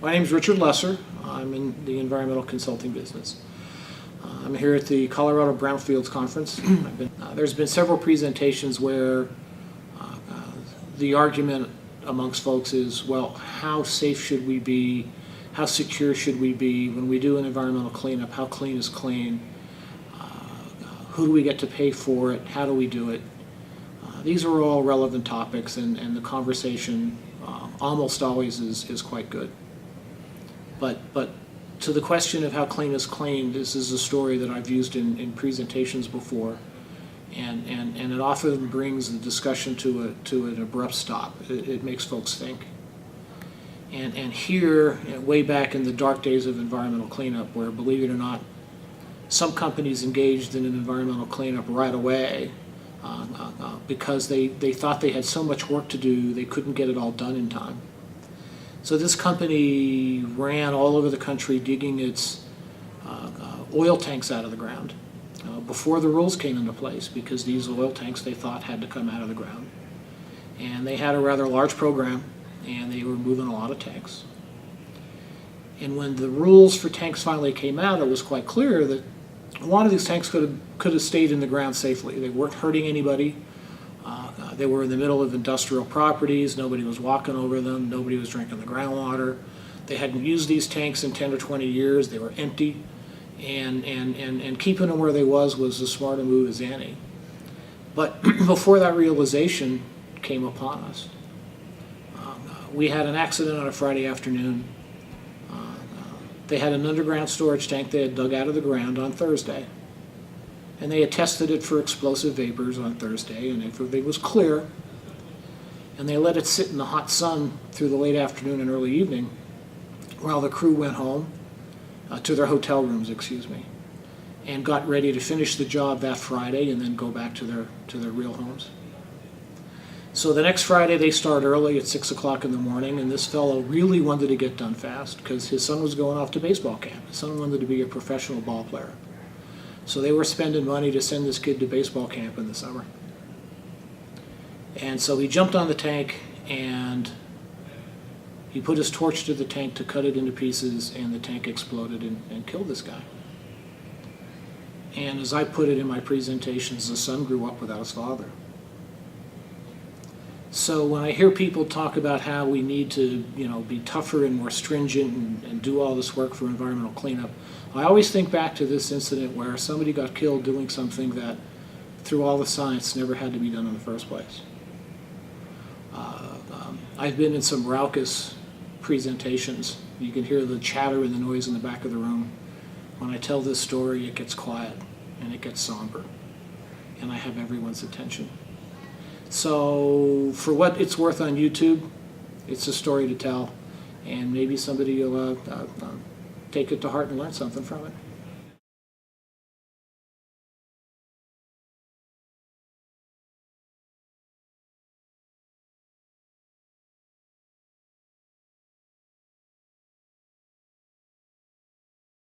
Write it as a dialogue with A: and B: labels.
A: My name is Richard Lesser. I'm in the environmental consulting business. I'm here at the Colorado Brownfields Conference. There's been several presentations where the argument amongst folks is, well, how safe should we be? How secure should we be when we do an environmental cleanup? How clean is clean? Who do we get to pay for it? How do we do it? These are all relevant topics, and the conversation almost always is quite good. But to the question of how clean is clean, this is a story that I've used in presentations before, and it often brings the discussion to an abrupt stop. It makes folks think. And here, way back in the dark days of environmental cleanup, where, believe it or not, some companies engaged in an environmental cleanup right away because they thought they had so much work to do they couldn't get it all done in time. So this company ran all over the country digging its oil tanks out of the ground before the rules came into place, because these oil tanks they thought had to come out of the ground. And they had a rather large program, and they were moving a lot of tanks. And when the rules for tanks finally came out, it was quite clear that a lot of these tanks could have stayed in the ground safely. They weren't hurting anybody. They were in the middle of industrial properties. Nobody was walking over them. Nobody was drinking the groundwater. They hadn't used these tanks in 10 or 20 years. They were empty. And keeping them where they was as smart a move as any. But before that realization came upon us, we had an accident on a Friday afternoon. They had an underground storage tank they had dug out of the ground on Thursday. And they had tested it for explosive vapors on Thursday, and everything was clear. And they let it sit in the hot sun through the late afternoon and early evening while the crew went home, to their hotel rooms, and got ready to finish the job that Friday and then go back to their real homes. So the next Friday they start early at 6 o'clock in the morning, and this fellow really wanted to get done fast because his son was going off to baseball camp. His son wanted to be a professional ball player. So they were spending money to send this kid to baseball camp in the summer. And so he jumped on the tank and he put his torch to the tank to cut it into pieces, and the tank exploded and killed this guy. And as I put it in my presentations, the son grew up without his father. So when I hear people talk about how we need to, be tougher and more stringent and do all this work for environmental cleanup, I always think back to this incident where somebody got killed doing something that, through all the science, never had to be done in the first place. I've been in some raucous presentations. You can hear the chatter and the noise in the back of the room. When I tell this story, it gets quiet and it gets somber, and I have everyone's attention. So for what it's worth on YouTube, it's a story to tell, and maybe somebody will take it to heart and learn something from it.